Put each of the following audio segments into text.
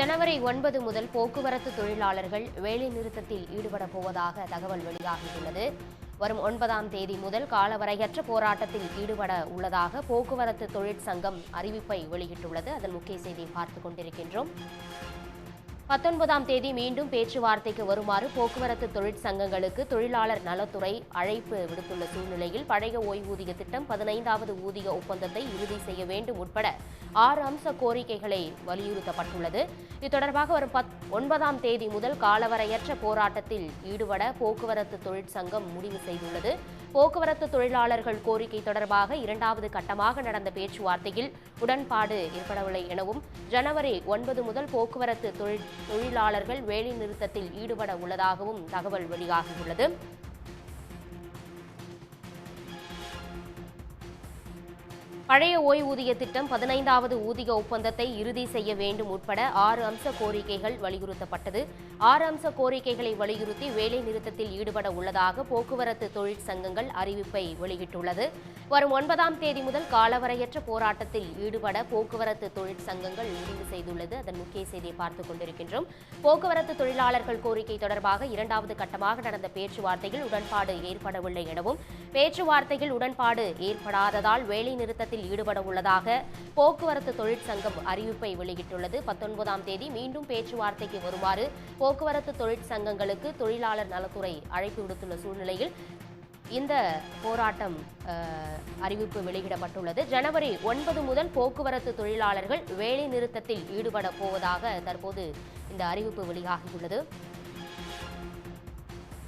ஜனவரி 9 முதல் போக்குவரத்து தொழிலாளர்கள் வேலைநிறுத்தத்தில் ஈடுபடப் போவதாக தகவல் வெளியாகியுள்ளது. வரும் 9ஆம் தேதி முதல் காலவரையற்ற போராட்டத்தில் ஈடுபட உள்ளதாக போக்குவரத்து தொழிற்சங்கம் அறிவிப்பை வெளியிட்டுள்ளது. அதன் முக்கிய செய்தியை பார்த்துக் கொண்டிருக்கின்றோம். 19ஆம் தேதி மீண்டும் பேச்சுவார்த்தைக்கு வருமாறு போக்குவரத்து தொழிற்சங்கங்களுக்கு தொழிலாளர் நலத்துறை அழைப்பு விடுத்துள்ள சூழ்நிலையில் பழைய ஓய்வூதிய திட்டம் 15வது ஊதிய ஒப்பந்தத்தை இறுதி செய்ய வேண்டும் உட்பட 6 அம்ச கோரிக்கைகளை வலியுறுத்தப்பட்டுள்ளது. இது தொடர்பாக வரும் 9ஆம் தேதி முதல் காலவரையற்ற போராட்டத்தில் ஈடுபட போக்குவரத்து தொழிற்சங்கம் முடிவு செய்துள்ளது. போக்குவரத்து தொழிலாளர்கள் கோரிக்கை தொடர்பாக 2வது கட்டமாக நடந்த பேச்சுவார்த்தையில் உடன்பாடு ஏற்படவில்லை எனவும் ஜனவரி 9 முதல் போக்குவரத்து தொழிலாளர்கள் வேலைநிறுத்தத்தில் ஈடுபட உள்ளதாகவும் தகவல் வெளியாகியுள்ளது. பழைய ஓய்வூதிய திட்டம் 15வது ஊதிய ஒப்பந்தத்தை இறுதி செய்ய வேண்டும் உட்பட 6 அம்ச கோரிக்கைகள் வலியுறுத்தப்பட்டது. 6 அம்ச கோரிக்கைகளை வலியுறுத்தி வேலை நிறுத்தத்தில் ஈடுபட உள்ளதாக போக்குவரத்து தொழிற்சங்கங்கள் அறிவிப்பை வெளியிட்டுள்ளது. வரும் 9ஆம் தேதி முதல் காலவரையற்ற போராட்டத்தில் ஈடுபட போக்குவரத்து தொழிற்சங்கங்கள் முடிவு செய்துள்ளது. அதன் முக்கிய செய்தியை பார்த்துக் கொண்டிருக்கின்றோம். போக்குவரத்து தொழிலாளர்கள் கோரிக்கை தொடர்பாக 2வது கட்டமாக நடந்த பேச்சுவார்த்தையில் உடன்பாடு ஏற்படவில்லை எனவும் பேச்சுவார்த்தையில் உடன்பாடு ஏற்படாததால் வேலை நிறுத்தத்தில் ஈடுபட உள்ளதாக போக்குவரத்து தொழிற்சங்கம் அறிவிப்பை வெளியிட்டுள்ளது. 19ஆம் தேதி மீண்டும் பேச்சுவார்த்தைக்கு வருமாறு போக்குவரத்து தொழிற்சங்கங்களுக்கு தொழிலாளர் நலத்துறை அழைப்பு விடுத்துள்ள சூழ்நிலையில் இந்த போராட்டம் அறிவிப்பு வெளியிடப்பட்டுள்ளது. ஜனவரி 9 முதல் போக்குவரத்து தொழிலாளர்கள் வேலை நிறுத்தத்தில் ஈடுபட போவதாக தற்போது இந்த அறிவிப்பு வெளியாகியுள்ளது.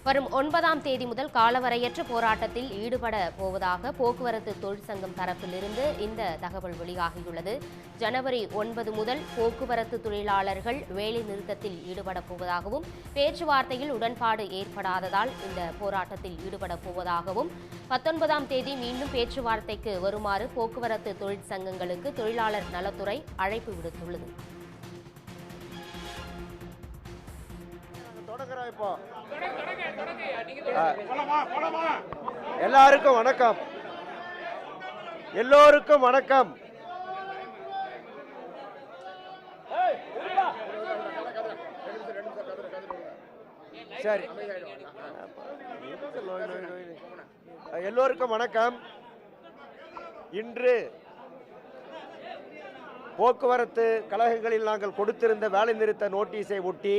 வரும் 9ஆம் தேதி முதல் காலவரையற்ற போராட்டத்தில் ஈடுபட போவதாக போக்குவரத்து தொழிற்சங்கம் தரப்பிலிருந்து இந்த தகவல் வெளியாகியுள்ளது. ஜனவரி 9 முதல் போக்குவரத்து தொழிலாளர்கள் வேலை நிறுத்தத்தில் ஈடுபட போவதாகவும் பேச்சுவார்த்தையில் உடன்பாடு ஏற்படாததால் இந்த போராட்டத்தில் ஈடுபட போவதாகவும் 19ஆம் தேதி மீண்டும் பேச்சுவார்த்தைக்கு வருமாறு போக்குவரத்து தொழிற்சங்கங்களுக்கு தொழிலாளர் நலத்துறை அழைப்பு விடுத்துள்ளது. எல்லாருக்கும் வணக்கம். எல்லோருக்கும் வணக்கம். சரி, எல்லோருக்கும் வணக்கம். இன்று போக்குவரத்து கழகங்களில் நாங்கள் கொடுத்திருந்த வேலை நிறுத்த நோட்டீஸை ஒட்டி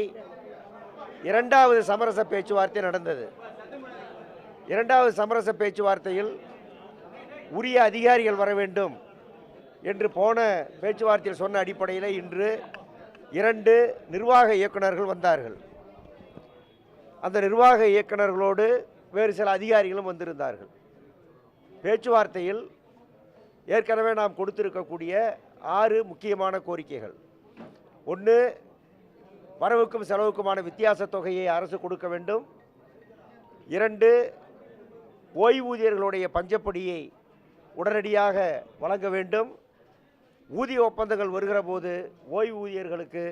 2வது சமரச பேச்சுவார்த்தை நடந்தது. 2வது சமரச பேச்சுவார்த்தையில் உரிய அதிகாரிகள் வர வேண்டும் என்று போன பேச்சுவார்த்தையில் சொன்ன அடிப்படையில் இன்று 2 நிர்வாக இயக்குநர்கள் வந்தார்கள். அந்த நிர்வாக இயக்குநர்களோடு வேறு சில அதிகாரிகளும் வந்திருந்தார்கள். பேச்சுவார்த்தையில் ஏற்கனவே நாம் கொடுத்திருக்கக்கூடிய 6 முக்கியமான கோரிக்கைகள். 1, வரவுக்கும் செலவுக்குமான வித்தியாச தொகையை அரசு கொடுக்க வேண்டும். 2, ஓய்வூதியர்களுடைய பஞ்சப்படியை உடனடியாக வழங்க வேண்டும். ஊதிய ஒப்பந்தங்கள் வருகிற போது ஓய்வூதியர்களுக்கு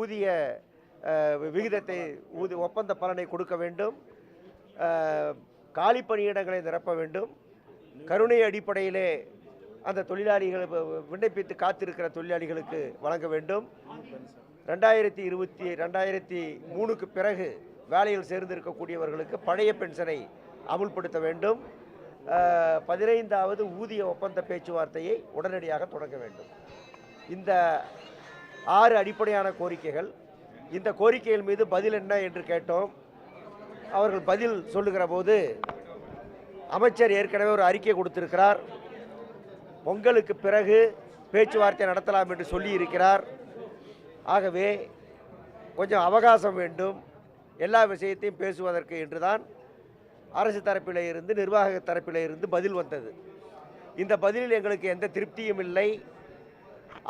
ஊதிய விகிதத்தை ஒப்பந்த பலனை கொடுக்க வேண்டும். காலி பணியிடங்களை நிரப்ப வேண்டும். கருணை அடிப்படையிலே அந்த தொழிலாளிகள் விண்ணப்பித்து காத்திருக்கிற தொழிலாளிகளுக்கு வழங்க வேண்டும். 2003க்கு பிறகு வேலையில் சேர்ந்திருக்கக்கூடியவர்களுக்கு பழைய பென்ஷனை அமுல்படுத்த வேண்டும். 15வது ஊதிய ஒப்பந்த பேச்சுவார்த்தையை உடனடியாக தொடங்க வேண்டும். இந்த 6 அடிப்படையான கோரிக்கைகள். இந்த கோரிக்கைகள் மீது பதில் என்ன என்று கேட்டோம். அவர்கள் பதில் சொல்லுகிற போது அமைச்சர் ஏற்கனவே ஒரு அறிக்கை கொடுத்திருக்கிறார். பொங்கலுக்கு பிறகு பேச்சுவார்த்தை நடத்தலாம் என்று சொல்லி இருக்கிறார். ஆகவே கொஞ்சம் அவகாசம் வேண்டும் எல்லா விஷயத்தையும் பேசுவதற்கு என்றுதான் அரசு தரப்பிலே இருந்து நிர்வாக தரப்பிலே இருந்து பதில் வந்தது. இந்த பதிலில் எங்களுக்கு எந்த திருப்தியும் இல்லை.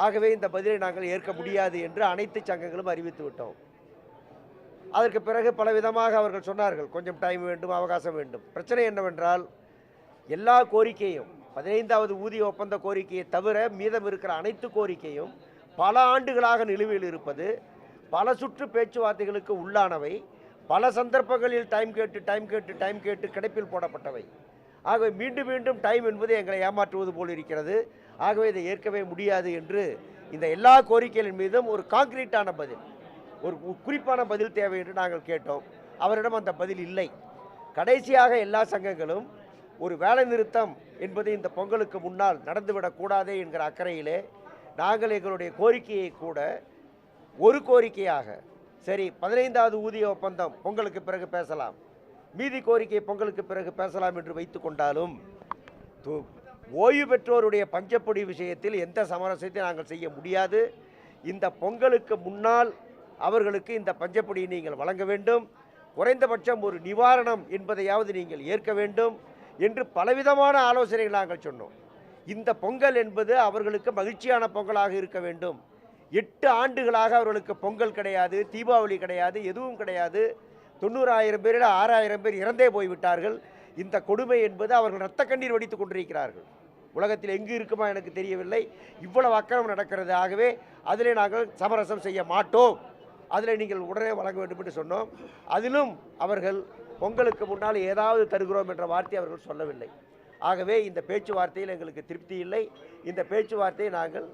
ஆகவே இந்த பதிலை நாங்கள் ஏற்க முடியாது என்று அனைத்து சங்கங்களும் அறிவித்து விட்டோம். அதற்கு பிறகு பலவிதமாக அவர்கள் சொன்னார்கள், கொஞ்சம் டைம் வேண்டும், அவகாசம் வேண்டும். பிரச்சனை என்னவென்றால் எல்லா கோரிக்கையும் 15வது ஊதிய ஒப்பந்த கோரிக்கையை தவிர மீதம் இருக்கிற அனைத்து கோரிக்கையும் பல ஆண்டுகளாக நிலுவையில் இருப்பது, பல சுற்று பேச்சுவார்த்தைகளுக்கு உள்ளானவை, பல சந்தர்ப்பங்களில் டைம் கேட்டு கிடைப்பில் போடப்பட்டவை. ஆகவே மீண்டும் மீண்டும் டைம் என்பது எங்களை ஏமாற்றுவது போல் இருக்கிறது. ஆகவே இதை ஏற்கவே முடியாது என்று இந்த எல்லா கோரிக்கைகளின் மீதும் ஒரு கான்கிரீட்டான பதில், ஒரு குறிப்பான பதில் தேவை என்று நாங்கள் கேட்டோம். அவரிடம் அந்த பதில் இல்லை. கடைசியாக எல்லா சங்கங்களும் ஒரு வேலை நிறுத்தம் என்பது இந்த பொங்கலுக்கு முன்னால் நடந்துவிடக்கூடாதே என்கிற அக்கறையிலே நாங்கள் எங்களுடைய கோரிக்கையை கூட ஒரு கோரிக்கையாக, சரி 15வது ஊதிய ஒப்பந்தம் பொங்கலுக்கு பிறகு பேசலாம், மீதி கோரிக்கை பொங்கலுக்கு பிறகு பேசலாம் என்று வைத்து கொண்டாலும் ஓய்வு பெற்றோருடைய பஞ்சப்பொடி விஷயத்தில் எந்த சமரசத்தை நாங்கள் செய்ய முடியாது. இந்த பொங்கலுக்கு முன்னால் அவர்களுக்கு இந்த பஞ்சப்பொடியை நீங்கள் வழங்க வேண்டும், குறைந்தபட்சம் ஒரு நிவாரணம் என்பதையாவது நீங்கள் ஏற்க வேண்டும் என்று பலவிதமான ஆலோசனைகள் நாங்கள் சொன்னோம். இந்த பொங்கல் என்பது அவர்களுக்கு மகிழ்ச்சியான பொங்கலாக இருக்க வேண்டும். 8 ஆண்டுகளாக அவர்களுக்கு பொங்கல் கிடையாது, தீபாவளி கிடையாது, எதுவும் கிடையாது. 90,000 பேரில் 6,000 பேர் இறந்தே போய்விட்டார்கள். இந்த கொடுமை என்பது அவர்கள் இரத்த கண்ணீர் வடித்துக் கொண்டிருக்கிறார்கள். உலகத்தில் எங்கு இருக்குமா எனக்கு தெரியவில்லை, இவ்வளவு அக்கிரமம் நடக்கிறது. ஆகவே அதிலே நாங்கள் சமரசம் செய்ய மாட்டோம், அதில் நீங்கள் உடனே வழங்க வேண்டும் என்று சொன்னோம். அதிலும் அவர்கள் பொங்கலுக்கு முன்னால் ஏதாவது தருகிறோம் என்ற வார்த்தை அவர்கள் சொல்லவில்லை. ஆகவே இந்த பேச்சுவார்த்தையில் எங்களுக்கு திருப்தி இல்லை. இந்த பேச்சுவார்த்தையை நாங்கள்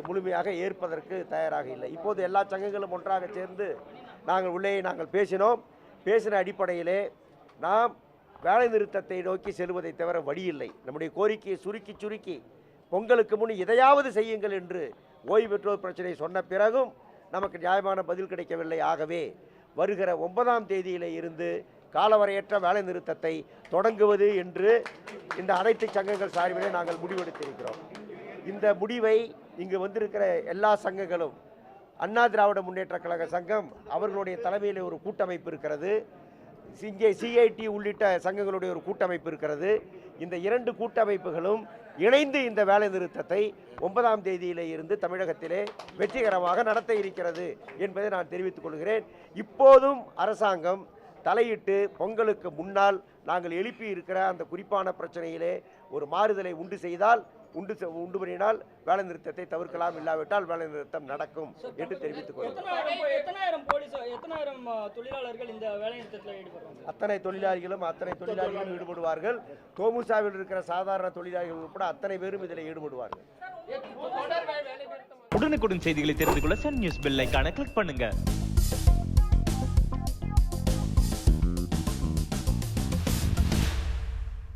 முழுமையாக ஏற்பதற்கு தயாராக இல்லை. இப்போது எல்லா சங்கங்களும் ஒன்றாக சேர்ந்து நாங்கள் உள்ளே பேசினோம். பேசின அடிப்படையிலே நாம் வேலை நிறுத்தத்தை நோக்கி செல்வதை தவிர வழியில்லை. நம்முடைய கோரிக்கையை சுருக்கி பொங்கலுக்கு முன் இதையாவது செய்யுங்கள் என்று ஓய்வு பெற்றோர் பிரச்சனை சொன்ன பிறகும் நமக்கு நியாயமான பதில் கிடைக்கவில்லை. ஆகவே வருகிற 9ஆம் தேதியிலே இருந்து காலவரையற்ற வேலை நிறுத்தத்தை தொடங்குவது என்று இந்த அனைத்து சங்கங்கள் சார்பிலே நாங்கள் முடிவெடுத்திருக்கிறோம். இந்த முடிவை இங்கு வந்திருக்கிற எல்லா சங்கங்களும், அண்ணா திராவிட முன்னேற்ற கழக சங்கம் அவர்களுடைய தலைமையில் ஒரு கூட்டமைப்பு இருக்கிறது, இங்கே சிஐடி உள்ளிட்ட சங்கங்களுடைய ஒரு கூட்டமைப்பு இருக்கிறது. இந்த 2 கூட்டமைப்புகளும் இணைந்து இந்த வேலை நிறுத்தத்தை 9ஆம் தேதியிலே இருந்து தமிழகத்திலே வெற்றிகரமாக நடத்த இருக்கிறது என்பதை நான் தெரிவித்துக் கொள்கிறேன். இப்போதும் அரசாங்கம் தலையிட்டு பொங்கலுக்கு முன்னால் நாங்கள் எழுப்பி இருக்கிற அந்த குறிப்பான பிரச்சனையிலே ஒரு மாறுதலை உண்டு பண்ணினால் வேலை நிறுத்தத்தை தவிர்க்கலாம், இல்லாவிட்டால் வேலை நிறுத்தம் நடக்கும் என்று தெரிவித்துக் கொள்கிறேன். அத்தனை தொழிலாளிகளும் ஈடுபடுவார்கள். தோமுசாவில் இருக்கிற சாதாரண தொழிலாளிகள் உட்பட அத்தனை பேரும் இதில் ஈடுபடுவார்கள். உடனுக்குடன் செய்திகளை தெரிந்து கொள்ள சன் நியூஸ் பெல் ஐகானை கிளிக் பண்ணுங்க.